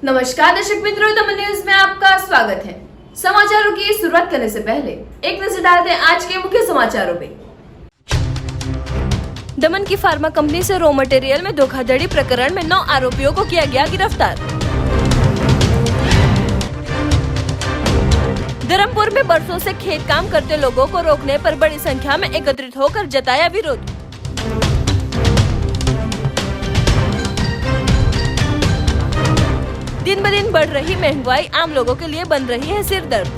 नमस्कार दर्शक मित्रों, दमन न्यूज में आपका स्वागत है। समाचारों की शुरुआत करने से पहले एक नजर डालते हैं आज के मुख्य समाचारों पे। दमन की फार्मा कंपनी से रॉ मटेरियल में धोखाधड़ी प्रकरण में 9 आरोपियों को किया गया गिरफ्तार। धर्मपुर में बरसों से खेत काम करते लोगों को रोकने पर बड़ी संख्या में एकत्रित होकर जताया विरोध। दिन ब दिन बढ़ रही महंगाई आम लोगों के लिए बन रही है सिरदर्द।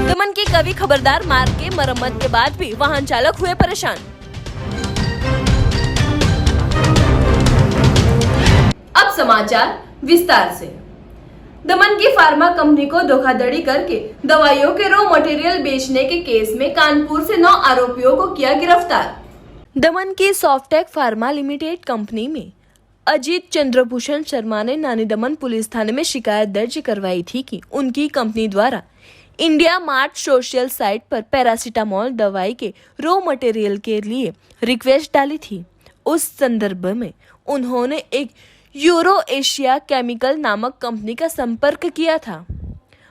दमन की कवि खबरदार मार्ग के मरम्मत के बाद भी वाहन चालक हुए परेशान। अब समाचार विस्तार से। दमन की फार्मा कंपनी को धोखाधड़ी करके दवाइयों के रॉ मटेरियल बेचने के केस में कानपुर से 9 आरोपियों को किया गिरफ्तार। दमन की सॉफ्टेक फार्मा लिमिटेड कंपनी में अजीत चंद्रभूषण शर्मा ने नानी दमन पुलिस थाने में शिकायत दर्ज करवाई थी कि उनकी कंपनी द्वारा इंडिया मार्ट सोशल साइट पर पैरासीटामोल दवाई के रॉ मटेरियल के लिए रिक्वेस्ट डाली थी। उस संदर्भ में उन्होंने एक यूरो एशिया केमिकल नामक कंपनी का संपर्क किया था।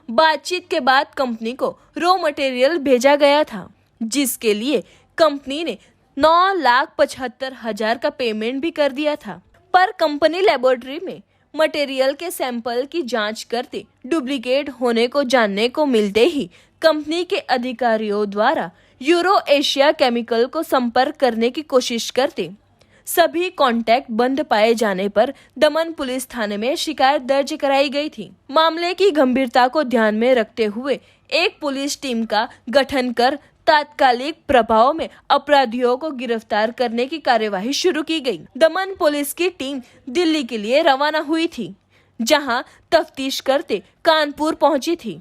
बातचीत के बाद कंपनी को रॉ मटेरियल भेजा गया था, जिसके लिए कंपनी ने 9,75,000 का पेमेंट भी कर दिया था। पर कंपनी लेबोरेटरी में मटेरियल के सैंपल की जांच करते डुप्लीकेट होने को जानने को मिलते ही कंपनी के अधिकारियों द्वारा यूरो एशिया केमिकल को संपर्क करने की कोशिश करते सभी कांटेक्ट बंद पाए जाने पर दमन पुलिस थाने में शिकायत दर्ज कराई गई थी। मामले की गंभीरता को ध्यान में रखते हुए एक पुलिस टीम का गठन कर तात्कालिक प्रभाव में अपराधियों को गिरफ्तार करने की कार्यवाही शुरू की गई। दमन पुलिस की टीम दिल्ली के लिए रवाना हुई थी, जहां तफ्तीश करते कानपुर पहुंची थी,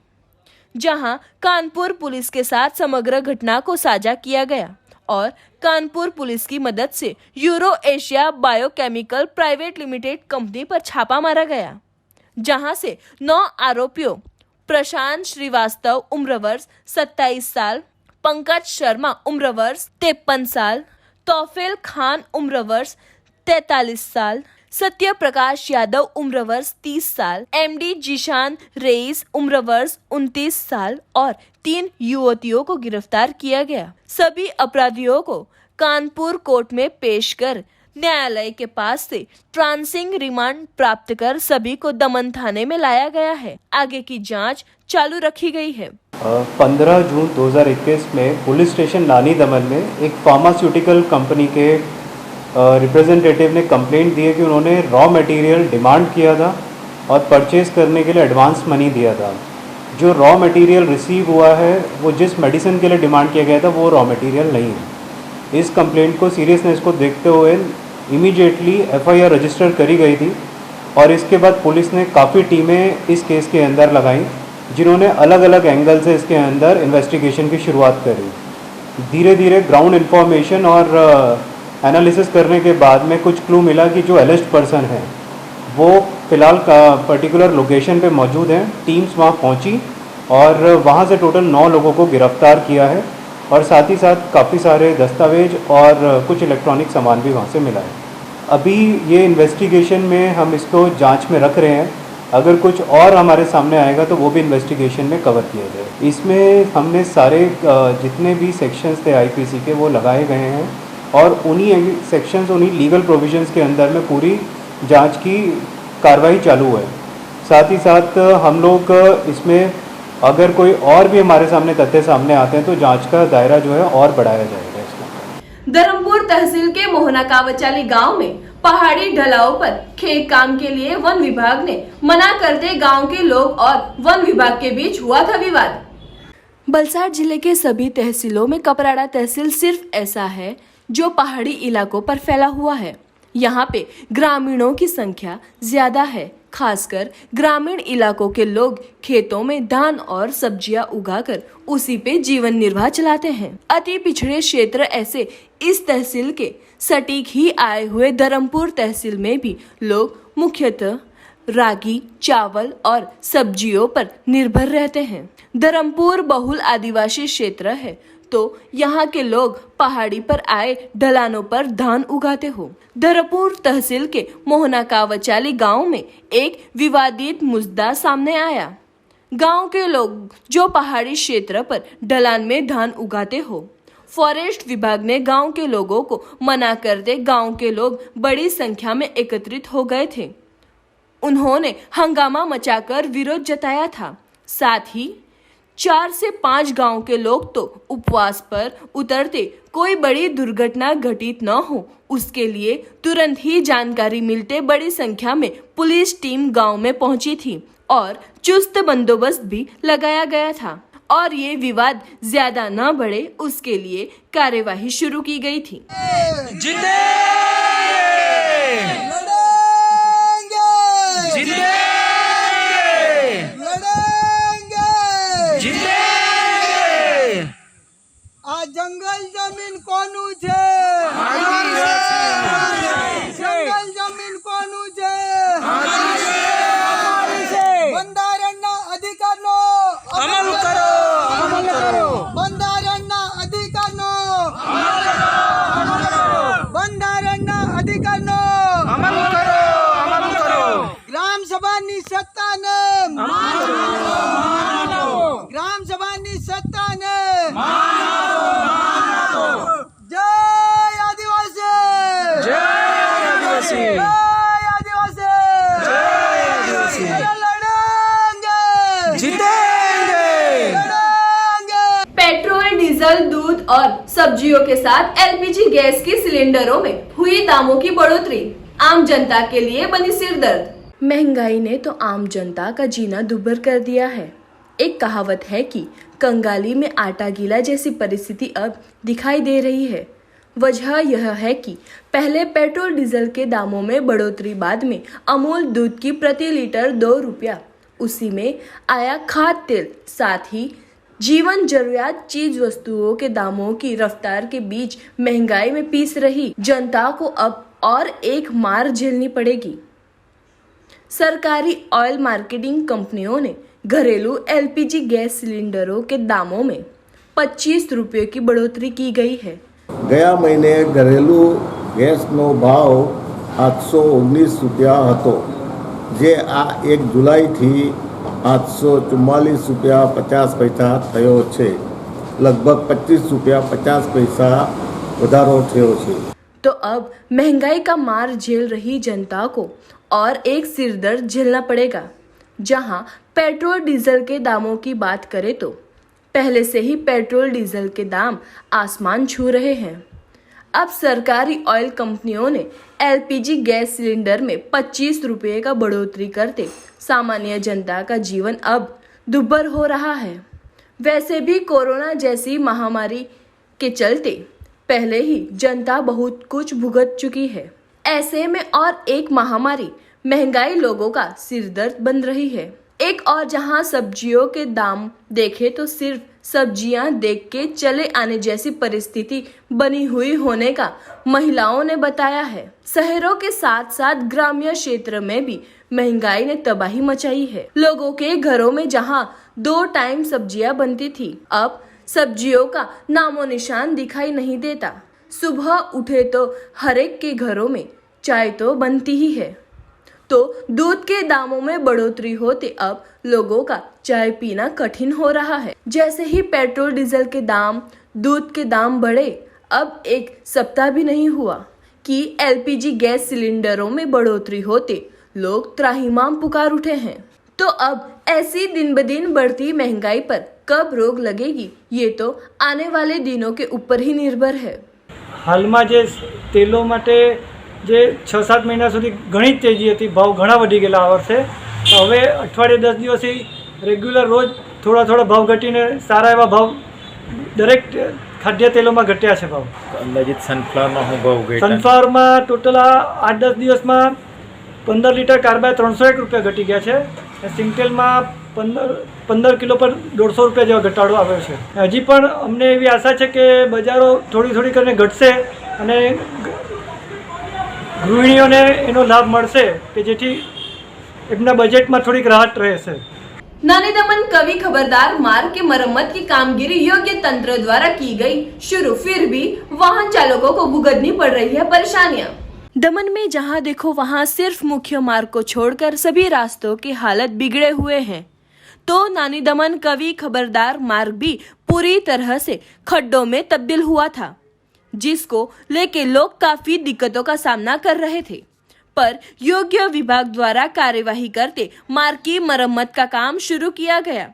जहां कानपुर पुलिस के साथ समग्र घटना को साझा किया गया और कानपुर पुलिस की मदद से euro Asia biochemical private limited company पर छापा मारा गया, जहां से 9 आरोपियों प्रशांत श्रीवास्तव उम्र वर्ष 27 साल, पंकज शर्मा उम्र वर्ष 53 साल, तौफील खान उम्र वर्ष 43 साल, सत्य प्रकाश यादव उम्र वर्ष 30 साल, एमडी जिशान रेइस उम्र वर्ष 29 साल और 3 युवतियों को गिरफ्तार किया गया। सभी अपराधियों को कानपुर कोर्ट में पेश कर न्यायालय के पास से ट्रांसिंग रिमांड प्राप्त कर सभी को दमन थाने में लाया गया है। आगे की जांच चालू रखी गई है। 15 जून 2021 में पुलिस स्टेशन नानी दमन में एक फार्मास्यूटिकल कंपनी के रिप्रेजेंटेटिव ने कंप्लेंट दी है कि उन्होंने रॉ मटेरियल डिमांड किया था और परचेज़ करने के लिए एडवांस मनी दिया था। जो रॉ मटेरियल रिसीव हुआ है वो जिस मेडिसिन के लिए डिमांड किया गया था वो रॉ मटेरियल नहीं है। इस कंप्लेंट को सीरियसनेस को देखते हुए इमीडिएटली एफआईआर रजिस्टर करी गई थी और इसके बाद पुलिस ने काफ़ी टीमें इस केस के अंदर लगाई, जिन्होंने अलग अलग एंगल से इसके अंदर इन्वेस्टिगेशन की शुरुआत करी। धीरे धीरे ग्राउंड इन्फॉर्मेशन और एनालिसिस करने के बाद में कुछ क्लू मिला कि जो एलिस्ट पर्सन है वो फ़िलहाल पर्टिकुलर लोकेशन पे मौजूद हैं। टीम्स वहाँ पहुँची और वहाँ से टोटल 9 लोगों को गिरफ्तार किया है और साथ ही साथ काफ़ी सारे दस्तावेज और कुछ इलेक्ट्रॉनिक सामान भी वहाँ से मिला है। अभी ये इन्वेस्टिगेशन में हम इसको जांच में रख रहे हैं। अगर कुछ और हमारे सामने आएगा तो वो भी इन्वेस्टिगेशन में कवर किया जाए। इसमें हमने सारे जितने भी सेक्शंस थे आईपीसी के वो लगाए गए हैं और उन्हीं सेक्शंस उन्हीं लीगल प्रोविजंस के अंदर में पूरी जांच की कार्रवाई चालू है। साथ ही साथ हम लोग इसमें अगर कोई और भी हमारे सामने तथ्य सामने आते हैं तो जांच का दायरा जो है और बढ़ाया जाएगा। इसमें धर्मपुर तहसील के मोहना कावचाली गांव में पहाड़ी ढलाव पर खेत काम के लिए वन विभाग ने मना करते गांव के लोग और वन विभाग के बीच हुआ था विवाद। वलसाड जिले के सभी तहसीलों में कपराड़ा तहसील सिर्फ ऐसा है जो पहाड़ी इलाकों पर फैला हुआ है। यहाँ पे ग्रामीणों की संख्या ज्यादा है। खासकर ग्रामीण इलाकों के लोग खेतों में धान और सब्जियां उगाकर उसी पे जीवन निर्वाह चलाते हैं। अति पिछड़े क्षेत्र ऐसे इस तहसील के सटीक ही आए हुए धर्मपुर तहसील में भी लोग मुख्यतः रागी, चावल और सब्जियों पर निर्भर रहते हैं। धर्मपुर बहुल आदिवासी क्षेत्र है तो यहाँ के लोग पहाड़ी पर आए ढलानों पर धान उगाते हो। धरमपुर तहसील के मोहना कावचाली गांव में एक विवादित मुद्दा सामने आया। गांव के लोग जो पहाड़ी क्षेत्र पर ढलान में धान उगाते हो, फॉरेस्ट विभाग ने गांव के लोगों को मना करते गांव के लोग बड़ी संख्या में एकत्रित हो गए थे। उन्होंने हंगामा मचाकर विरोध जताया था। साथ ही 4 से 5 गांव के लोग तो उपवास पर उतरते कोई बड़ी दुर्घटना घटित न हो उसके लिए तुरंत ही जानकारी मिलते बड़ी संख्या में पुलिस टीम गांव में पहुंची थी और चुस्त बंदोबस्त भी लगाया गया था और ये विवाद ज्यादा न बढ़े उसके लिए कार्यवाही शुरू की गई थी। आ जंगल जमीन कोनु छे? जंगल जमीन कोनु छे? બંધારણના અધિકારનો અમલ કરો, અમલ કરો. બંધારણના અધિકારનો અમલ કરો, અમલ કરો. બંધારણના અધિકારનો અમલ કરો, અમલ કરો. ગ્રામ સભાની સત્તાને માનો, માનો. ગ્રામ સભાની સત્તાને માનો. જય આદિવાસી, જય આદિવાસી, જય આદિવાસી, જય આદિવાસી. पेट्रोल, डीजल, दूध और सब्जियों के साथ एलपीजी गैस के सिलेंडरों में हुई दामों की बढ़ोतरी आम जनता के लिए बनी सिरदर्द। महंगाई ने तो आम जनता का जीना दुभर कर दिया है। एक कहावत है कि कंगाली में आटा गीला जैसी परिस्थिति अब दिखाई दे रही है। वजह यह है कि पहले पेट्रोल डीजल के दामों में बढ़ोतरी, बाद में अमूल दूध की प्रति लीटर 2 रुपया, उसी में आया खाद्य तेल, साथ ही जीवन जरूरियात चीज वस्तुओं के दामों की रफ्तार के बीच महंगाई में पीस रही जनता को अब और एक मार झेलनी पड़ेगी। सरकारी ऑयल मार्केटिंग कंपनियों ने घरेलू एलपीजी गैस सिलेंडरों के दामों में 25 रुपये की बढ़ोतरी की गई है। ગયા મહિને ઘરેલું ગેસનો ભાવ 819 રૂપિયા હતો, જે આ 1 જુલાઈથી 844 રૂપિયા 50 પૈસા થયો છે। લગભગ 25 રૂપિયા 50 પૈસા વધારો થયો છે। तो अब महंगाई का मार झेल रही जनता को और एक सिरदर्द झेलना पड़ेगा। जहां पेट्रोल डीजल के दामों की बात करें तो पहले से ही पेट्रोल डीजल के दाम आसमान छू रहे हैं। अब सरकारी ऑयल कंपनियों ने एलपीजी गैस सिलेंडर में 25 रुपये का बढ़ोतरी करते सामान्य जनता का जीवन अब दुभर हो रहा है। वैसे भी कोरोना जैसी महामारी के चलते पहले ही जनता बहुत कुछ भुगत चुकी है। ऐसे में और एक महामारी महंगाई लोगों का सिरदर्द बन रही है। एक और जहां सब्जियों के दाम देखे तो सिर्फ सब्जियां देख के चले आने जैसी परिस्थिति बनी हुई होने का महिलाओं ने बताया है। शहरों के साथ साथ ग्रामीण क्षेत्र में भी महंगाई ने तबाही मचाई है। लोगों के घरों में जहां 2 टाइम सब्जियां बनती थी, अब सब्जियों का नामो निशान दिखाई नहीं देता। सुबह उठे तो हर एक के घरों में चाय तो बनती ही है। तो दूध के दामों में बढ़ोतरी होते अब लोगों का चाय पीना कठिन हो रहा है। जैसे ही पेट्रोल डीजल के दाम, दूध के दाम बढ़े, अब 1 सप्ताह भी नहीं हुआ कि एलपीजी गैस सिलेंडरों में बढ़ोतरी होते लोग त्राहिमाम पुकार उठे हैं। तो अब ऐसी दिन ब दिन बढ़ती महंगाई पर कब रोक लगेगी, ये तो आने वाले दिनों के ऊपर ही निर्भर है। हालમાં જે તેલો માટે જે 6-7 મહિના સુધી ઘણી તેજી હતી, ભાવ ઘણા વધી ગયેલા આ વર્ષે, તો હવે અઠવાડિયે 10 દિવસથી રેગ્યુલર રોજ થોડા થોડા ભાવ ઘટીને સારા એવા ભાવ દરેક ખાદ્ય તેલોમાં ઘટ્યા છે ભાવ। અંદાજિત સનફ્લાવરમાં શું ભાવ ઘટ્યા? સનફ્લાવરમાં ટોટલ આ 8-10 દિવસમાં 15 લીટર કાર્બાઇડ 301 રૂપિયા ઘટી ગયા છે। સિંગટેલમાં 15 કિલો પર 150 રૂપિયા જેવા ઘટાડો આવ્યો છે। હજી પણ અમને એવી આશા છે કે બજારો થોડી થોડી કરીને ઘટશે અને ગૃહિણીઓને એનો લાભ મળશે કે જેથી એમના બજેટમાં થોડીક રાહત રહેશે। नानी दमन कवि खबरदार मार्ग के मरम्मत की कामगिरी योग्य तंत्र द्वारा की गई शुरू, फिर भी वाहन चालकों को भुगतनी पड़ रही है परेशानियां। दमन में जहां देखो वहां सिर्फ मुख्य मार्ग को छोड़कर सभी रास्तों की हालत बिगड़े हुए हैं, तो नानी दमन कवि खबरदार मार्ग भी पूरी तरह से खड्डों में तब्दील हुआ था, जिसको लेके लोग काफी दिक्कतों का सामना कर रहे थे। पर योग्य विभाग द्वारा कार्यवाही करते मार्ग की मरम्मत का काम शुरू किया गया,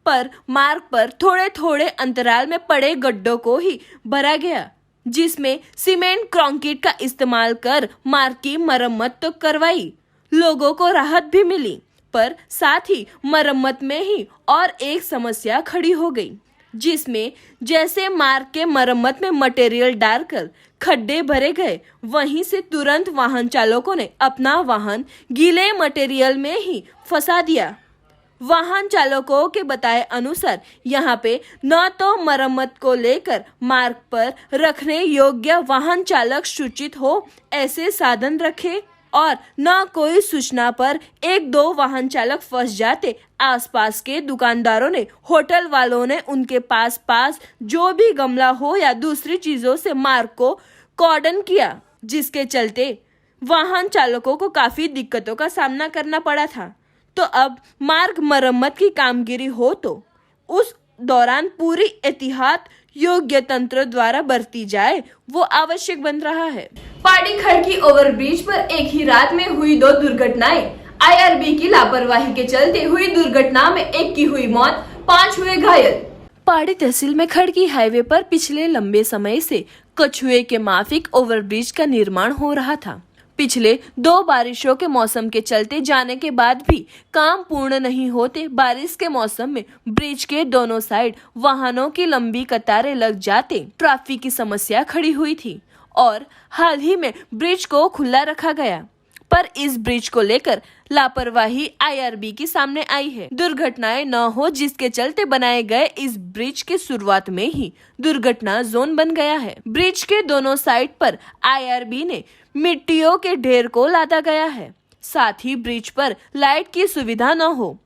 पर मार्ग पर थोड़े थोड़े अंतराल में पड़े गड्ढों को ही भरा गया, जिसमें सीमेंट कंक्रीट का इस्तेमाल कर मार्ग की मरम्मत तो करवाई, लोगों को राहत भी मिली, पर साथ ही मरम्मत में ही और एक समस्या खड़ी हो गई, जिसमें जैसे मार्ग के मरम्मत में मटेरियल डालकर खड्डे भरे गए, वहीं से तुरंत वाहन चालकों ने अपना वाहन गीले मटेरियल में ही फंसा दिया। वाहन चालकों के बताए अनुसार यहाँ पे न तो मरम्मत को लेकर मार्ग पर रखने योग्य वाहन चालक सूचित हो ऐसे साधन रखे, और न कोई सूचना पर एक दो वाहन चालक फंस जाते। आसपास के दुकानदारों ने, होटल वालों ने उनके पास जो भी गमला हो या दूसरी चीजों से मार्ग को कॉर्डन किया, जिसके चलते वाहन चालकों को काफी दिक्कतों का सामना करना पड़ा था। तो अब मार्ग मरम्मत की कामगिरी हो तो उस दौरान पूरी एहतियात योग्य तंत्र द्वारा बरती जाए, वो आवश्यक बन रहा है। पार्टी खड़की ओवरब्रिज पर एक ही रात में हुई 2 दुर्घटनाएं। आईआरबी की लापरवाही के चलते हुई दुर्घटना में एक की हुई मौत, 5 हुए घायल। पहाड़ी तहसील में खड़की हाईवे पर पिछले लंबे समय से कछुए के माफिक ओवरब्रिज का निर्माण हो रहा था। पिछले 2 बारिशों के मौसम के चलते जाने के बाद भी काम पूर्ण नहीं होते बारिश के मौसम में ब्रिज के दोनों साइड वाहनों की लंबी कतारें लग जाते ट्रैफिक की समस्या खड़ी हुई थी, और हाल ही में ब्रिज को खुला रखा गया, पर इस ब्रिज को लेकर लापरवाही आईआरबी की सामने आई है। दुर्घटनाएं न हो, जिसके चलते बनाए गए इस ब्रिज के शुरुआत में ही दुर्घटना जोन बन गया है। ब्रिज के दोनों साइड पर आईआरबी ने मिट्टियों के ढेर को लादा गया है, साथ ही ब्रिज पर लाइट की सुविधा न हो।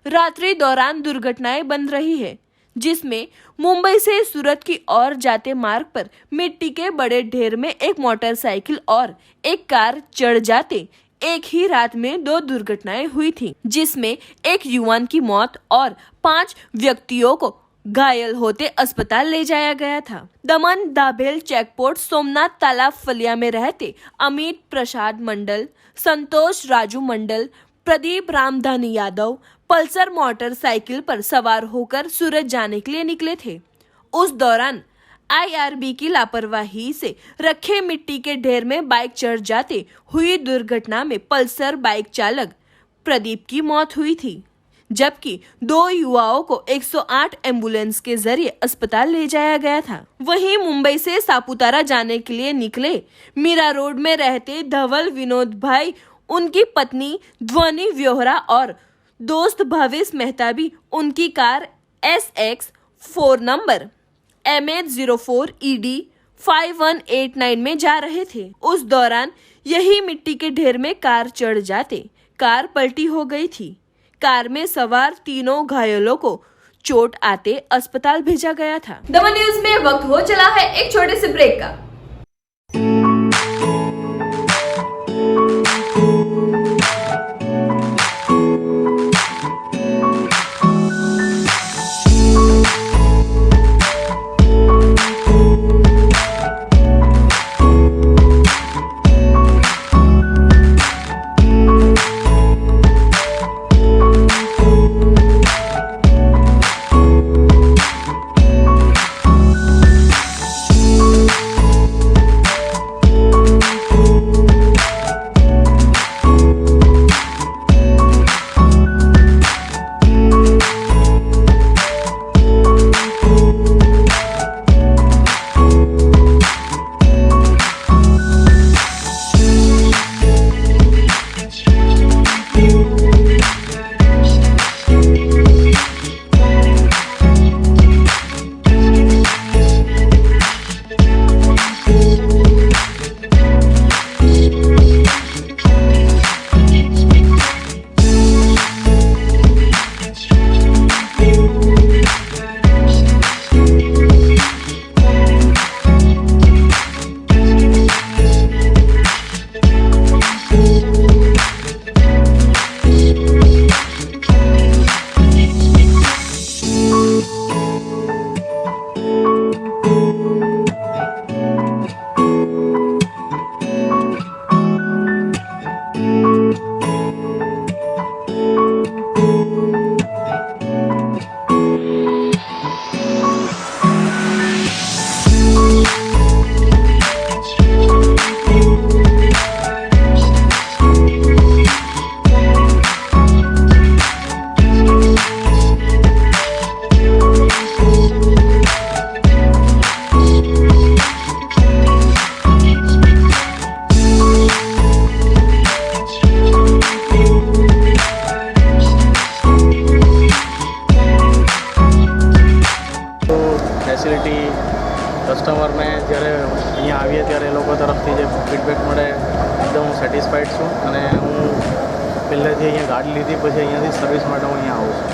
रात्रि दौरान दुर्घटनाएं बन रही है, जिसमें मुंबई से सूरत की ओर जाते मार्ग पर मिट्टी के बड़े ढेर में एक मोटरसाइकिल और एक कार चढ़ जाते एक ही रात में 2 दुर्घटनाएं हुई थी, जिसमें एक युवान की मौत और 5 व्यक्तियों को घायल होते अस्पताल ले जाया गया था। दमन दाभेल चेकपोस्ट सोमनाथ तालाब फलिया में रहते अमित प्रसाद मंडल, संतोष राजू मंडल, प्रदीप रामधनी यादव पल्सर मोटरसाइकिल पर सवार होकर सूरत जाने के लिए निकले थे। उस दौरान आईआरबी की लापरवाही से रखे मिट्टी के ढेर में बाइक चढ़ जाते हुई दुर्घटना में पल्सर बाइक चालक प्रदीप की मौत हुई थी, जबकि 2 युवाओं को 108 एम्बुलेंस के जरिए अस्पताल ले जाया गया था। वहीं मुंबई से सापुतारा जाने के लिए निकले मीरा रोड में रहते धवल विनोद भाई, उनकी पत्नी ध्वनि व्योहरा और दोस्त भवेश मेहता भी उनकी कार SX 4 नंबर MH04ED 5189 में जा रहे थे। उस दौरान यही मिट्टी के ढेर में कार चढ़ जाते कार पलटी हो गई थी। कार में सवार 3 घायलों को चोट आते अस्पताल भेजा गया था। दमन न्यूज में वक्त हो चला है एक छोटे से ब्रेक का। ફીડબેક મળે એકદમ હું સેટિસ્ફાઈડ છું અને હું પહેલેથી અહીંયા ગાડી લીધી પછી અહીંયાથી સર્વિસ માટે હું અહીંયા આવું છું.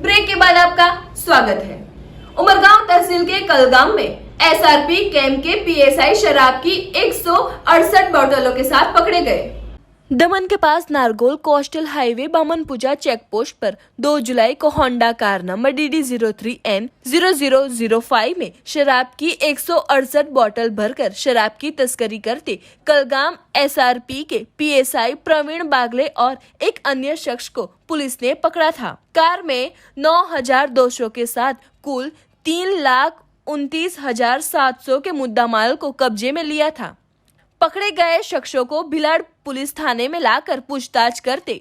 ब्रेक के बाद आपका स्वागत है. उमरगांव तहसील के कलगाम में एसआरपी कैंप के पीएसआई शराब की 168 बोतलों के साथ पकड़े गए. दमन के पास Nargol coastal highway Bamanpuja check post पर 2 जुलाई को होंडा कार नंबर DD03N0005 में शराब की 168 बोतल भरकर शराब की तस्करी करते कलगाम एसआरपी के पीएसआई प्रवीण बागले और एक अन्य शख्स को पुलिस ने पकड़ा था. कार में 9,200 के साथ कुल 3,29,700 के मुद्दामाल को कब्जे में लिया था. पकड़े गए शख्सों को भिलाड़ पुलिस थाने में लाकर पूछताछ करते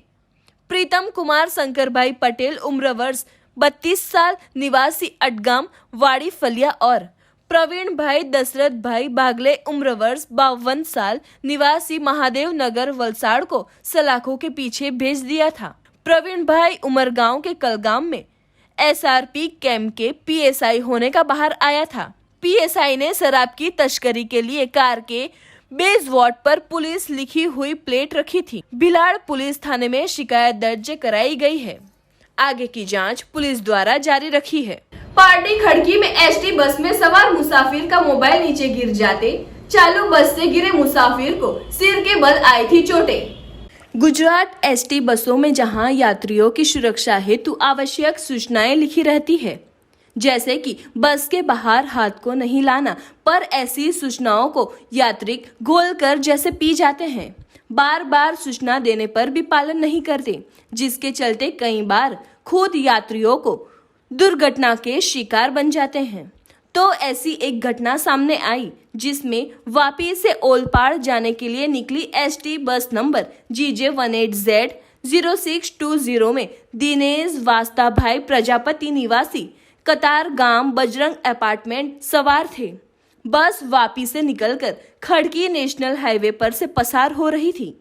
प्रीतम कुमार शंकर भाई पटेल उम्र वर्ष 32 साल निवासी अटगाम वाड़ी फलिया और प्रवीण भाई दशरथ भाई बागले उम्र वर्ष 52 साल निवासी महादेव नगर वलसाड़ को सलाखों के पीछे भेज दिया था. प्रवीण भाई उमरगांव के कलगाम में एसआरपी कैंप के पीएसआई होने का बाहर आया था. पीएसआई ने शराब की तस्करी के लिए कार के बेस वार्ड पर पुलिस लिखी हुई प्लेट रखी थी. भिलाड़ पुलिस थाने में शिकायत दर्ज कराई गई है. आगे की जांच पुलिस द्वारा जारी रखी है. पार्टी खड़की में एसटी बस में सवार मुसाफिर का मोबाइल नीचे गिर जाते चालू बस से गिरे मुसाफिर को सिर के बल आई थी चोटें. गुजरात एसटी बसों में जहां यात्रियों की सुरक्षा हेतु आवश्यक सूचनाएं लिखी रहती है, जैसे कि बस के बाहर हाथ को नहीं लाना, पर ऐसी सूचनाओं को यात्री घोलकर जैसे पी जाते हैं. बार बार सूचना देने पर भी पालन नहीं करते, जिसके चलते कई बार खुद यात्रियों को दुर्घटना के शिकार बन जाते हैं. तो ऐसी एक घटना सामने आई जिसमें वापी से ओलपाड़ जाने के लिए निकली एसटी बस नंबर GJ18Z0620 में दिनेश वास्ता भाई प्रजापति निवासी कतार गांव बजरंग अपार्टमेंट सवार थे. बस वापी से निकलकर खड़की नेशनल हाईवे पर से पसार हो रही थी.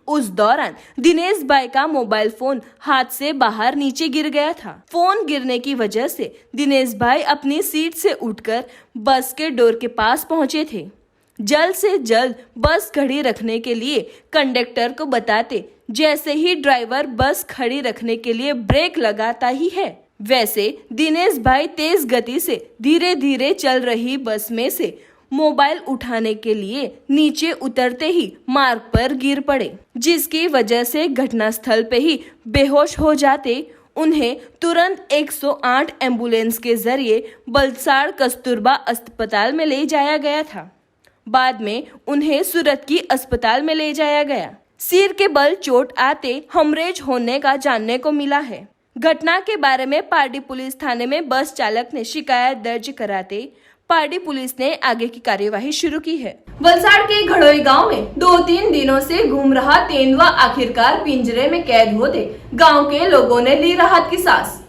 उस दौरान दिनेश भाई का मोबाइल फोन हाथ से बाहर नीचे गिर गया था. फोन गिरने की वजह से दिनेश भाई अपनी सीट से उठकर बस के डोर के पास पहुंचे थे. जल्द से जल्द बस खड़ी रखने के लिए कंडक्टर को बताते जैसे ही ड्राइवर बस खड़ी रखने के लिए ब्रेक लगाता ही है, वैसे दिनेश भाई तेज गति से धीरे धीरे चल रही बस में से मोबाइल उठाने के लिए नीचे उतरते ही मार्ग पर गिर पड़े, जिसकी वजह से घटनास्थल पे ही बेहोश हो जाते उन्हें तुरंत 108 एम्बुलेंस के जरिए वलसाड़ कस्तूरबा अस्पताल में ले जाया गया था. बाद में उन्हें सूरत की अस्पताल में ले जाया गया. सिर के बल चोट आते हेमरेज होने का जानने को मिला है. घटना के बारे में पार्टी पुलिस थाने में बस चालक ने शिकायत दर्ज कराते पार्टी पुलिस ने आगे की कार्यवाही शुरू की है. वलसाड़ के घड़ोई गांव में 2-3 दिनों से घूम रहा तेंदुआ आखिरकार पिंजरे में कैद होते गांव के लोगों ने ली राहत की सांस.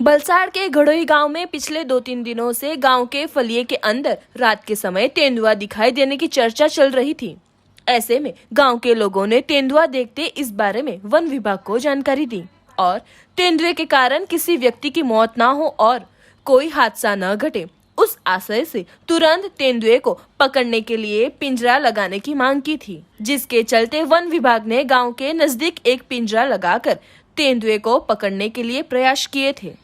वलसाड़ के घड़ोई गांव में पिछले 2-3 दिनों से गांव के फलिये के अंदर रात के समय तेंदुआ दिखाई देने की चर्चा चल रही थी. ऐसे में गांव के लोगों ने तेंदुआ देखते इस बारे में वन विभाग को जानकारी दी और तेंदुए के कारण किसी व्यक्ति की मौत ना हो और कोई हादसा न घटे, उस आशय से तुरंत तेंदुए को पकड़ने के लिए पिंजरा लगाने की मांग की थी. जिसके चलते वन विभाग ने गांव के नजदीक एक पिंजरा लगाकर तेंदुए को पकड़ने के लिए प्रयास किए थे,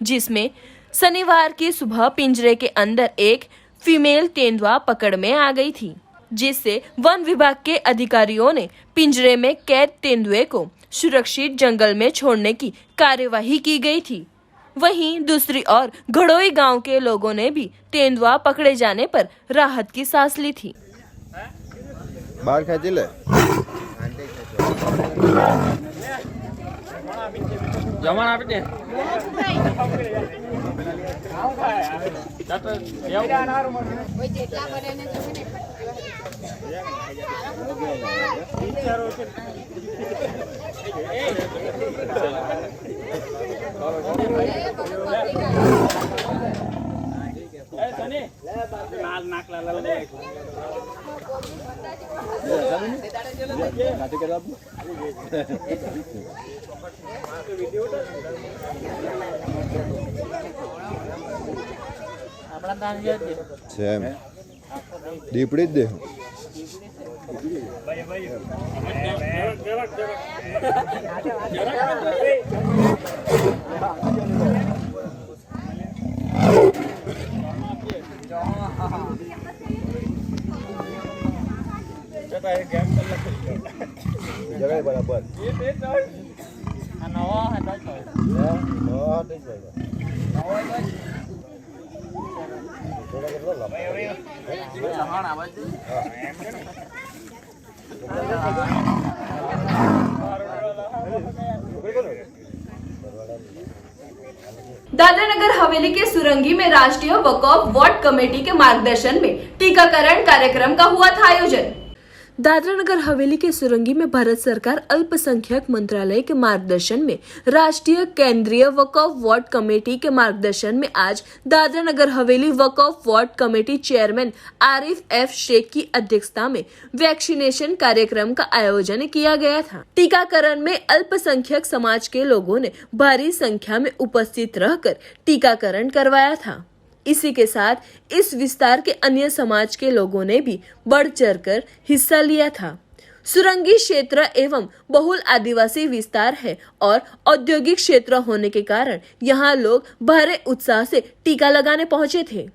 जिसमें शनिवार की सुबह पिंजरे के अंदर एक फीमेल तेंदुआ पकड़ में आ गई थी, जिससे वन विभाग के अधिकारियों ने पिंजरे में कैद तेंदुए को सुरक्षित जंगल में छोड़ने की कार्यवाही की गई थी. वहीं दूसरी ओर घड़ोई गांव के लोगों ने भी तेंदुआ पकड़े जाने पर राहत की सांस ली थी. बाहर खेची ले જમણ આપી દે છે એમ દીપડી જ દે જગાય બરાબર दादरा नगर हवेली के सुरंगी में राष्ट्रीय वक्फ बोर्ड कमेटी के मार्गदर्शन में टीकाकरण कार्यक्रम का हुआ था आयोजन। दादरा नगर हवेली के सुरंगी में भारत सरकार अल्पसंख्यक मंत्रालय के मार्गदर्शन में राष्ट्रीय केंद्रीय वक्फ बोर्ड कमेटी के मार्गदर्शन में आज दादरा नगर हवेली वक्फ board committee chairman Arif F Shaikh की अध्यक्षता में वैक्सीनेशन कार्यक्रम का आयोजन किया गया था। टीकाकरण में अल्पसंख्यक समाज के लोगों ने भारी संख्या में उपस्थित रहकर टीकाकरण करवाया था। इसी के साथ इस विस्तार के अन्य समाज के लोगों ने भी बढ़ चढ़कर हिस्सा लिया था। सुरंगी क्षेत्र एवं बहुल आदिवासी विस्तार है और औद्योगिक क्षेत्र होने के कारण यहाँ लोग भारी उत्साह से टीका लगाने पहुंचे थे।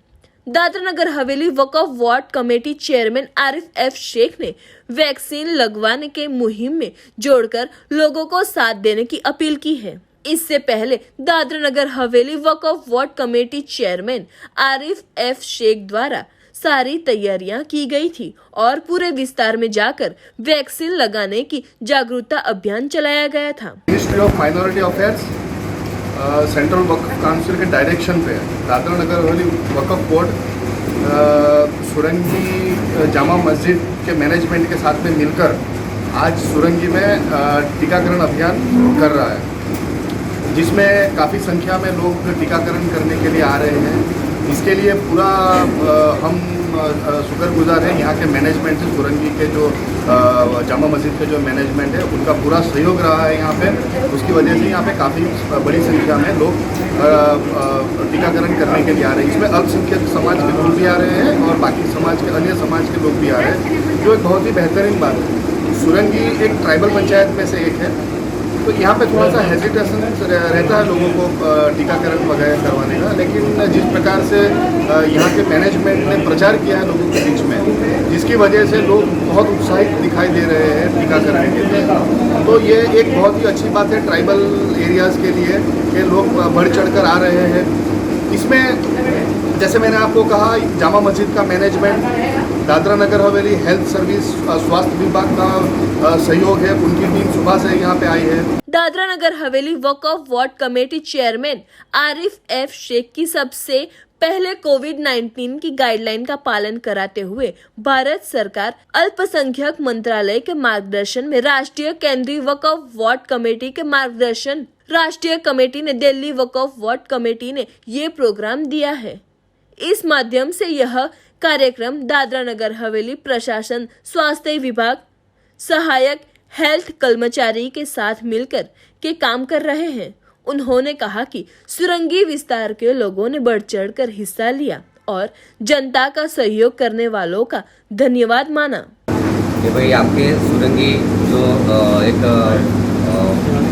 दादरा नगर हवेली वक्फ board committee chairman Arif F Shaikh ने वैक्सीन लगवाने के मुहिम में जोड़कर लोगों को साथ देने की अपील की है। इससे पहले दादरा नगर हवेली वक्फ board committee chairman Arif F Shaikh द्वारा सारी तैयारियां की गई थी और पूरे विस्तार में जाकर वैक्सीन लगाने की जागरूकता अभियान चलाया गया था। Ministry of minority affairs central Waqf council के डायरेक्शन पे दादरा नगर हवेली वक्फ बोर्ड सुरंगी जामा मस्जिद के मैनेजमेंट के साथ में मिलकर आज सुरंगी में टीकाकरण अभियान कर रहा है, जिसमें काफ़ी संख्या में लोग टीकाकरण करने के लिए आ रहे हैं। इसके लिए पूरा हम शुक्रगुजार हैं यहाँ के मैनेजमेंट से, सुरंगी के जो जामा मस्जिद के जो मैनेजमेंट है उनका पूरा सहयोग रहा है यहाँ पे। उसकी वजह से यहाँ पे काफ़ी बड़ी संख्या में लोग टीकाकरण करने के लिए आ रहे हैं। इसमें अल्पसंख्यक समाज के लोग भी आ रहे हैं और बाकी समाज के अन्य समाज के लोग भी आ रहे हैं, जो एक बहुत ही बेहतरीन बात है। सुरंगी एक ट्राइबल पंचायत में से एक है, तो यहाँ पे थोड़ा सा हेजिटेशन रहता है लोगों को टीकाकरण वगैरह करवाने का, लेकिन जिस प्रकार से यहाँ के मैनेजमेंट ने प्रचार किया है लोगों के बीच में, जिसकी वजह से लोग बहुत उत्साहित दिखाई दे रहे हैं टीकाकरण के लिए, तो ये एक बहुत ही अच्छी बात है ट्राइबल एरियाज़ के लिए कि लोग बढ़ चढ़ कर आ रहे हैं। इसमें जैसे मैंने आपको कहा, जामा मस्जिद का मैनेजमेंट, दादरा नगर हवेली हेल्थ सर्विस स्वास्थ्य विभाग का सहयोग है, उनकी टीम सुबह से यहाँ पे आई है। दादरा नगर हवेली वक्फ board committee chairman Arif F Shaikh की सबसे पहले कोविड-19 की गाइडलाइन का पालन कराते हुए भारत सरकार अल्पसंख्यक मंत्रालय के मार्गदर्शन में राष्ट्रीय केंद्रीय वक्फ बोर्ड कमेटी के मार्गदर्शन राष्ट्रीय कमेटी ने दिल्ली वक्फ बोर्ड कमेटी ने ये प्रोग्राम दिया है। इस माध्यम से यह कार्यक्रम दादरा नगर हवेली प्रशासन, स्वास्थ्य विभाग, सहायक हेल्थ कर्मचारी के साथ मिलकर के काम कर रहे हैं। उन्होंने कहा कि सुरंगी विस्तार के लोगों ने बढ़ चढ़कर हिस्सा लिया और जनता का सहयोग करने वालों का धन्यवाद माना। कि भाई आपके सुरंगी जो एक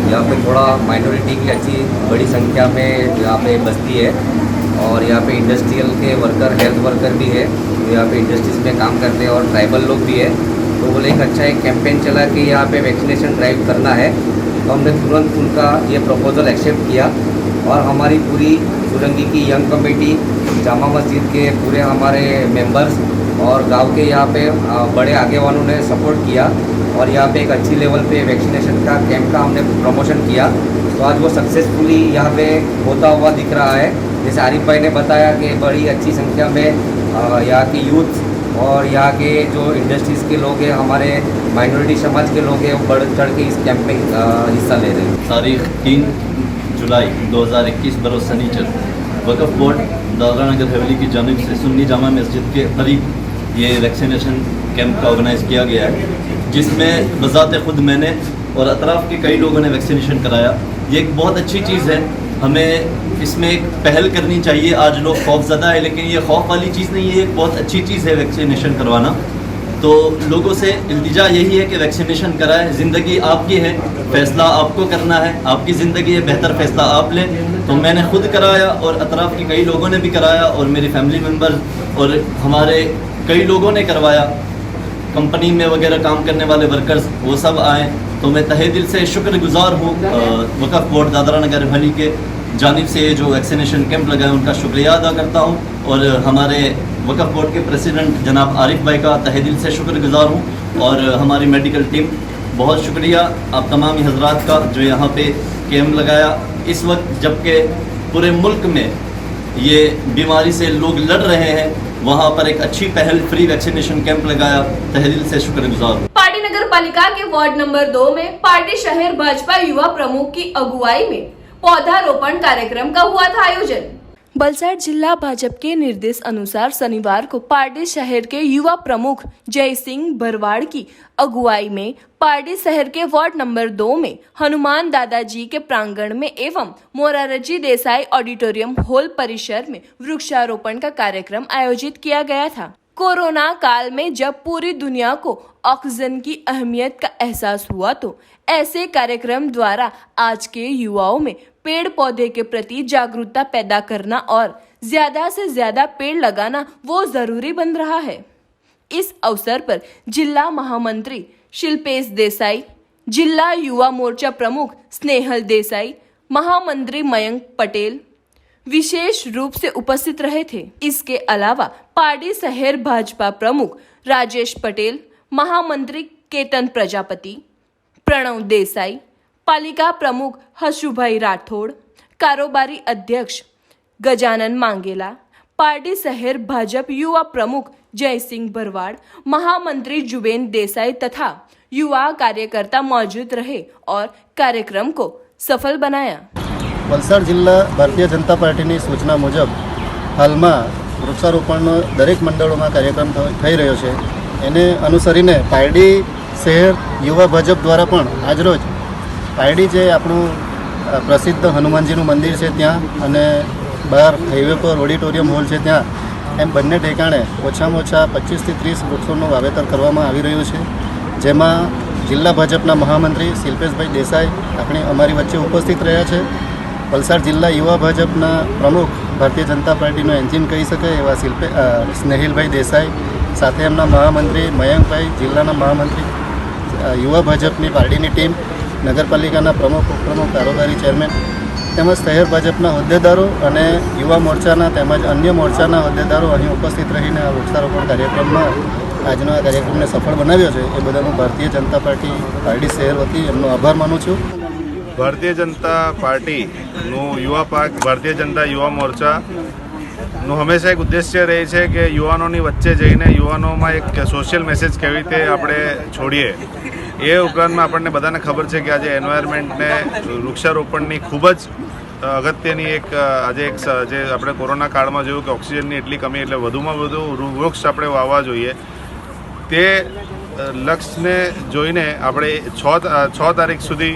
यहाँ पे थोड़ा माइनॉरिटी की अच्छी बड़ी संख्या में यहाँ पे बस्ती है और यहाँ पे इंडस्ट्रियल के वर्कर, हेल्थ वर्कर भी है, यहाँ पे इंडस्ट्रीज में काम करते हैं और ट्राइबल लोग भी है। तो बोले एक अच्छा एक कैंपेन चला कि यहाँ पे वैक्सीनेशन ड्राइव करना है, तो हमने तुरंत उनका ये प्रपोजल एक्सेप्ट किया और हमारी पूरी सुरंगी की यंग कमेटी, जामा मस्जिद के पूरे हमारे मेंबर्स और गांव के यहाँ पे बड़े आगे वालों ने सपोर्ट किया और यहाँ पे एक अच्छी लेवल पे वैक्सीनेशन का कैंप का हमने प्रमोशन किया। तो आज वो सक्सेसफुली यहाँ पे होता हुआ दिख रहा है। जैसे आरिफ भाई ने बताया कि बड़ी अच्छी संख्या में यहाँ के यूथ और यहाँ के जो इंडस्ट्रीज़ के लोग हैं, हमारे माइनॉरिटी समाज के लोग हैं, वो बढ़ चढ़ के इस कैंप में हिस्सा ले रहे हैं। तारीख 3 जुलाई 2021 बरोज शनिचर वक्फ बोर्ड दादरा नगर हवेली की जानिब से सुन्नी जामा मस्जिद के करीब ये वैक्सीनेशन कैंप का ऑर्गेनाइज़ किया गया है, जिसमें बज़ात खुद मैंने और अतराफ़ के कई लोगों ने वैक्सीनेशन कराया। ये एक बहुत अच्छी चीज़ है, हमें इसमें एक पहल करनी चाहिए। आज लोग खौफज़दा है, लेकिन ये खौफ वाली चीज़ नहीं है, एक बहुत अच्छी चीज़ है वैक्सीनेशन करवाना। तो लोगों से इल्तिजा यही है कि वैक्सीनेशन कराएं। ज़िंदगी आपकी है, फ़ैसला आपको करना है, आपकी ज़िंदगी है, बेहतर फ़ैसला आप लें। तो मैंने खुद कराया और अतराफ़ की कई लोगों ने भी कराया और मेरी फैमिली मेम्बर और हमारे कई लोगों ने करवाया। कंपनी में वगैरह काम करने वाले वर्कर्स वो सब आए, तो मैं तहे दिल से शुक्रगुज़ार हूँ वक़फ़ बोर्ड दादरा नगर हवेली के जानिब से जो वैक्सीनेशन कैंप लगा है उनका शुक्रिया अदा करता हूँ। और हमारे वक़फ़ बोर्ड के प्रेसिडेंट जनाब आरिफ भाई का तहे दिल से शुक्रगुज़ार हूँ और हमारी मेडिकल टीम, बहुत शुक्रिया आप तमाम हज़रात का जो यहाँ पे कैंप लगाया। इस वक्त जबकि पूरे मुल्क में ये बीमारी से लोग लड़ रहे हैं, वहाँ पर एक अच्छी पहल फ्री वैक्सीनेशन कैंप लगाया, तहे दिल से शुक्रगुज़ार हूँ। पार्टी नगर पालिका के वार्ड नंबर 2 में पार्टी शहर भाजपा युवा प्रमुख की अगुवाई में पौधारोपण कार्यक्रम का हुआ था आयोजन। वलसाड जिला भाजपा के निर्देश अनुसार शनिवार को पार्टी शहर के युवा प्रमुख जय सिंह भरवाड़ की अगुवाई में पार्टी शहर के वार्ड नंबर 2 में हनुमान दादाजी के प्रांगण में एवं मोरारजी देसाई ऑडिटोरियम हॉल परिसर में वृक्षारोपण का कार्यक्रम आयोजित किया गया था। कोरोना काल में जब पूरी दुनिया को ऑक्सीजन की अहमियत का एहसास हुआ, तो ऐसे कार्यक्रम द्वारा आज के युवाओं में पेड़ पौधे के प्रति जागरूकता पैदा करना और ज्यादा से ज्यादा पेड़ लगाना वो जरूरी बन रहा है। इस अवसर पर जिला महामंत्री शिल्पेश देसाई, जिला युवा मोर्चा प्रमुख स्नेहल देसाई, महामंत्री मयंक पटेल विशेष रूप से उपस्थित रहे थे। इसके अलावा पार्टी शहर भाजपा प्रमुख राजेश पटेल, महामंत्री केतन प्रजापति, प्रणव देसाई, पालिका प्रमुख हर्षुभाई राठौड़, कारोबारी अध्यक्ष गजानन मांगेला, पार्टी शहर भाजपा युवा प्रमुख जय सिंह भरवाड़, महामंत्री जुबेन देसाई तथा युवा कार्यकर्ता मौजूद रहे और कार्यक्रम को सफल बनाया। વલસાડ જિલ્લા ભારતીય જનતા પાર્ટીની સૂચના મુજબ હાલમાં વૃક્ષારોપણનો દરેક મંડળોમાં કાર્યક્રમ થઈ રહ્યો છે। એને અનુસરીને પારડી શહેર યુવા ભાજપ દ્વારા પણ આજરોજ પારડી જે આપણું પ્રસિદ્ધ હનુમાનજીનું મંદિર છે ત્યાં અને બહાર હાઈવે પર ઓડિટોરિયમ હોલ છે ત્યાં એમ બંને ઠેકાણે ઓછામાં ઓછા 25 થી 30 વૃક્ષોનું વાવેતર કરવામાં આવી રહ્યું છે, જેમાં જિલ્લા ભાજપના મહામંત્રી શિલ્પેશભાઈ દેસાઈ આપણે અમારી વચ્ચે ઉપસ્થિત રહ્યા છે। વલસાડ જિલ્લા યુવા ભાજપના પ્રમુખ ભારતીય જનતા પાર્ટીનો એન્જિન કહી શકાય એવા સ્નેહિલભાઈ દેસાઈ, સાથે એમના મહામંત્રી મયંકભાઈ, જિલ્લાના મહામંત્રી, યુવા ભાજપની પાર્ટીની ટીમ, નગરપાલિકાના પ્રમુખ ઉપપ્રમુખ, કારોબારી ચેરમેન તેમજ શહેર ભાજપના હોદ્દેદારો અને યુવા મોરચાના તેમજ અન્ય મોરચાના હોદ્દેદારો અહીં ઉપસ્થિત રહીને આ વૃક્ષારોપણ કાર્યક્રમમાં આજનો આ કાર્યક્રમને સફળ બનાવ્યો છે એ બદલ હું ભારતીય જનતા પાર્ટી શહેર વતી એમનો આભાર માનું છું। ભારતીય જનતા પાર્ટીનું ભારતીય જનતા યુવા મોરચાનું હંમેશા એક ઉદ્દેશ્ય રહે છે કે યુવાનોની વચ્ચે જઈને યુવાનોમાં એક સોશિયલ મેસેજ કેવી રીતે આપણે છોડીએ। એ ઉપરાંતમાં આપણને બધાને ખબર છે કે આજે એન્વાયરમેન્ટને વૃક્ષારોપણની ખૂબ જ અગત્યની એક આજે એક જે આપણે કોરોના કાળમાં જોયું કે ઓક્સિજનની એટલી કમી, એટલે વધુમાં વધુ વૃક્ષ આપણે વાવવા જોઈએ। તે લક્ષ્યને જોઈને આપણે 6 તારીખ સુધી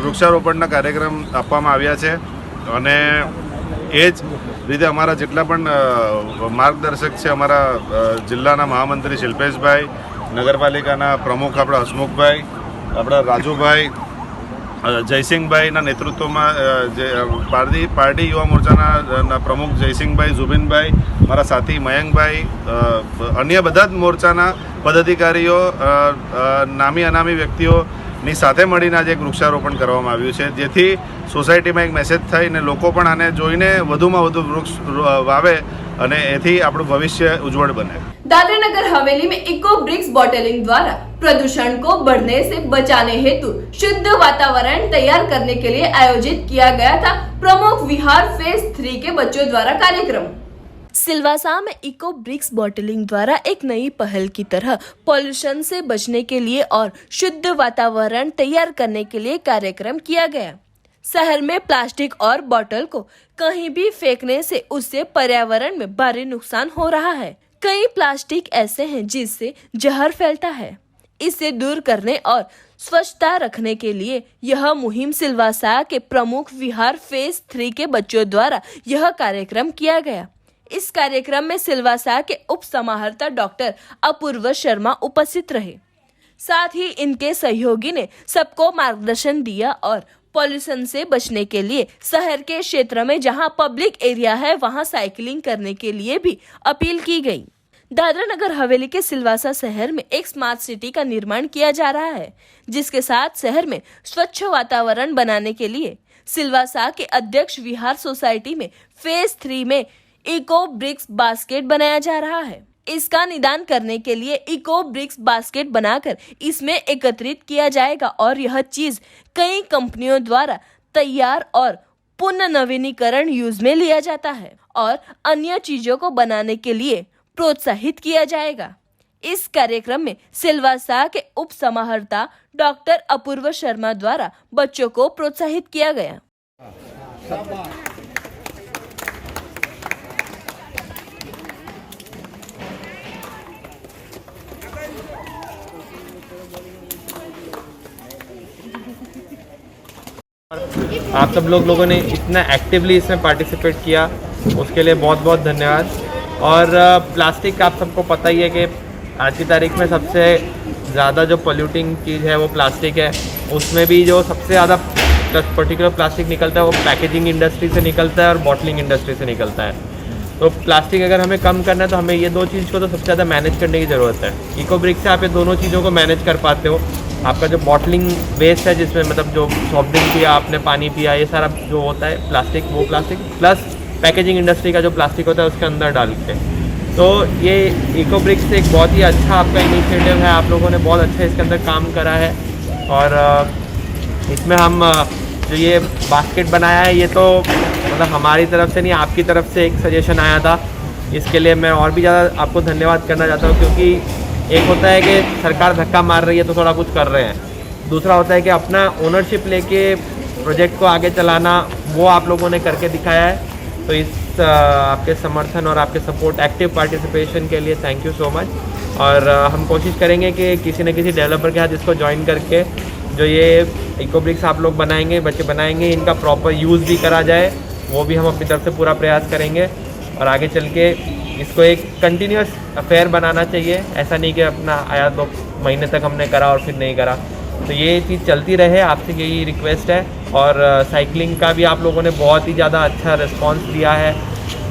વૃક્ષારોપણના કાર્યક્રમ આપવામાં આવ્યા છે અને એ જ રીતે અમારા જેટલા પણ માર્ગદર્શક છે, અમારા જિલ્લાના મહામંત્રી શિલ્પેશભાઈ, નગરપાલિકાના પ્રમુખ આપણા હસમુખભાઈ, આપણા રાજુભાઈ, જયસિંહભાઈના નેતૃત્વમાં જે પાર્ટી યુવા મોરચાના પ્રમુખ જયસિંહભાઈ, જુબિનભાઈ, મારા સાથી મયંકભાઈ, અન્ય બધા જ મોરચાના પદાધિકારીઓ, નામી અનામી વ્યક્તિઓની સાથે મળીને આજે એક વૃક્ષારોપણ કરવામાં આવ્યું છે, જેથી સોસાયટીમાં એક મેસેજ થાય ને લોકો પણ આને જોઈને વધુમાં વધુ વૃક્ષ વાવે અને એથી આપણું ભવિષ્ય ઉજ્જવળ બને। दादरा नगर हवेली में इको ब्रिक्स बॉटलिंग द्वारा प्रदूषण को बढ़ने से बचाने हेतु शुद्ध वातावरण तैयार करने के लिए आयोजित किया गया था प्रमुख विहार फेज 3 के बच्चों द्वारा कार्यक्रम। सिलवासा में इको ब्रिक्स बॉटलिंग द्वारा एक नई पहल की तरह पॉल्यूशन से बचने के लिए और शुद्ध वातावरण तैयार करने के लिए कार्यक्रम किया गया। शहर में प्लास्टिक और बोतल को कहीं भी फेंकने से उससे पर्यावरण में भारी नुकसान हो रहा है। कई प्लास्टिक ऐसे हैं जिससे जहर फैलता है। इसे दूर करने और स्वच्छता रखने के लिए यह मुहिम सिलवासा के प्रमुख विहार फेज 3 के बच्चों द्वारा यह कार्यक्रम किया गया। इस कार्यक्रम में सिलवासा के उप समाहर्ता डॉक्टर अपूर्व शर्मा उपस्थित रहे। साथ ही इनके सहयोगी ने सबको मार्गदर्शन दिया और पॉल्यूशन से बचने के लिए शहर के क्षेत्र में जहां पब्लिक एरिया है वहां साइकिलिंग करने के लिए भी अपील की गई। दादरा नगर हवेली के सिलवासा शहर में एक स्मार्ट सिटी का निर्माण किया जा रहा है, जिसके साथ शहर में स्वच्छ वातावरण बनाने के लिए सिलवासा के अध्यक्ष विहार सोसाइटी में फेज 3 में इको ब्रिक्स बास्केट बनाया जा रहा है। इसका निदान करने के लिए इको ब्रिक्स बास्केट बनाकर इसमें एकत्रित किया जाएगा और यह चीज कई कंपनियों द्वारा तैयार और पुनः नवीनीकरण यूज में लिया जाता है और अन्य चीजों को बनाने के लिए प्रोत्साहित किया जाएगा। इस कार्यक्रम में सिलवासा के उप समाहर्ता डॉक्टर अपूर्व शर्मा द्वारा बच्चों को प्रोत्साहित किया गया। आप सब लोगों ने इतना एक्टिवली इसमें पार्टिसिपेट किया, उसके लिए बहुत बहुत धन्यवाद। और प्लास्टिक आप सबको पता ही है कि आज की तारीख में सबसे ज़्यादा जो पोल्यूटिंग चीज़ है वो प्लास्टिक है। उसमें भी जो सबसे ज़्यादा पर्टिकुलर प्लास्टिक निकलता है वो पैकेजिंग इंडस्ट्री से निकलता है और बॉटलिंग इंडस्ट्री से निकलता है। तो प्लास्टिक अगर हमें कम करना है तो हमें ये दो चीज़ को तो सबसे ज़्यादा मैनेज करने की ज़रूरत है। इको ब्रिक्स से आप ये दोनों चीज़ों को मैनेज कर पाते हो। आपका जो बॉटलिंग वेस्ट है, जिसमें मतलब जो सॉफ्ट ड्रिंक पिया, आपने पानी पिया, ये सारा जो होता है प्लास्टिक, वो प्लास्टिक प्लस पैकेजिंग इंडस्ट्री का जो प्लास्टिक होता है उसके अंदर डाल के। तो ये इको ब्रिक्स एक बहुत ही अच्छा आपका इनिशिएटिव है। आप लोगों ने बहुत अच्छा इसके अंदर काम करा है और इसमें हम जो ये बास्केट बनाया है ये तो मतलब हमारी तरफ से नहीं, आपकी तरफ से एक सजेशन आया था। इसके लिए मैं और भी ज़्यादा आपको धन्यवाद करना चाहता हूँ, क्योंकि एक होता है कि सरकार धक्का मार रही है तो थोड़ा कुछ कर रहे हैं, दूसरा होता है कि अपना ओनरशिप लेके प्रोजेक्ट को आगे चलाना, वो आप लोगों ने करके दिखाया है। तो इस आपके समर्थन और आपके सपोर्ट, एक्टिव पार्टिसिपेशन के लिए थैंक यू सो मच। और हम कोशिश करेंगे कि किसी न किसी डेवलपर के साथ इसको ज्वाइन करके जो ये इको ब्रिक्स आप लोग बनाएंगे, बच्चे बनाएंगे, इनका प्रॉपर यूज़ भी करा जाए, वो भी हम अपनी तरफ से पूरा प्रयास करेंगे। और आगे चल के इसको एक कंटिन्यूस अफेयर बनाना चाहिए, ऐसा नहीं कि अपना आया 2 महीने तक हमने करा और फिर नहीं करा। तो ये चीज़ चलती रहे, आपसे यही रिक्वेस्ट है। और साइकिलिंग का भी आप लोगों ने बहुत ही ज़्यादा अच्छा रिस्पांस दिया है।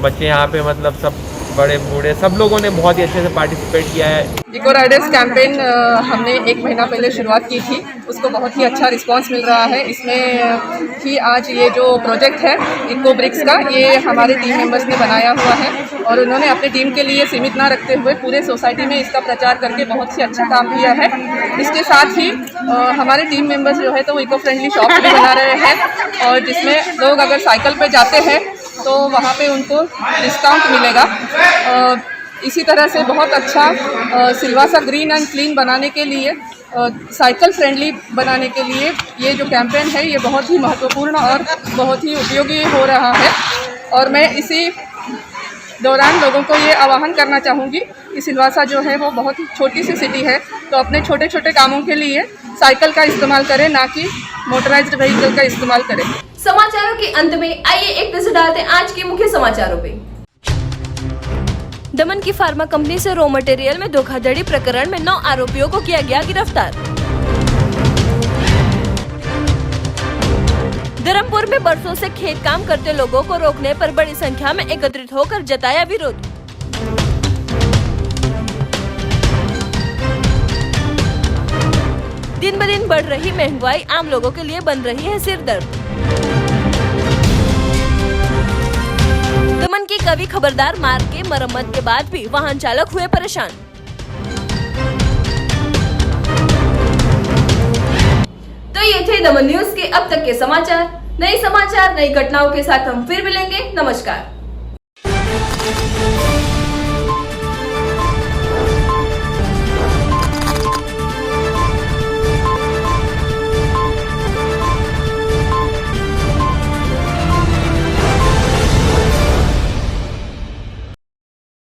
बच्चे यहाँ पे मतलब सब बड़े बूढ़े सब लोगों ने बहुत ही अच्छे से पार्टिसिपेट किया है। इको राइडर्स कैंपेन हमने 1 महीना पहले शुरुआत की थी, उसको बहुत ही अच्छा रिस्पांस मिल रहा है। इसमें ही आज ये जो प्रोजेक्ट है इको ब्रिक्स का, ये हमारे टीम मेंबर्स ने बनाया हुआ है और उन्होंने अपनी टीम के लिए सीमित ना रखते हुए पूरे सोसाइटी में इसका प्रचार करके बहुत ही अच्छा काम किया है। इसके साथ ही हमारे टीम मेंबर्स जो है तो इको फ्रेंडली शॉप भी बना रहे हैं और जिसमें लोग अगर साइकिल पे जाते हैं तो वहाँ पे उनको डिस्काउंट मिलेगा। इसी तरह से बहुत अच्छा सिलवासा ग्रीन एंड क्लीन बनाने के लिए, साइकिल फ्रेंडली बनाने के लिए ये जो कैंपेन है ये बहुत ही महत्वपूर्ण और बहुत ही उपयोगी हो रहा है। और मैं इसी दौरान लोगों को ये आह्वान करना चाहूँगी कि सिलवासा जो है वो बहुत ही छोटी सी सिटी है, तो अपने छोटे छोटे कामों के लिए साइकिल का इस्तेमाल करें, ना कि मोटराइज्ड व्हीकल का इस्तेमाल करें। समाचारों के अंत में आइए एक नजर डालते हैं आज के मुख्य समाचारों पे। दमन की फार्मा कंपनी से रॉ मटेरियल में धोखाधड़ी प्रकरण में 9 आरोपियों को किया गया गिरफ्तार। धर्मपुर में बरसों से खेत काम करते लोगों को रोकने पर बड़ी संख्या में एकत्रित होकर जताया विरोध। दिन ब दिन बढ़ रही महंगाई आम लोगों के लिए बन रही है सिरदर्द। दमन के कवि खबरदार मार्ग के मरम्मत के बाद भी वाहन चालक हुए परेशान। तो ये थे दमन न्यूज के अब तक के समाचार। नए समाचार, नई घटनाओं के साथ हम फिर मिलेंगे। नमस्कार।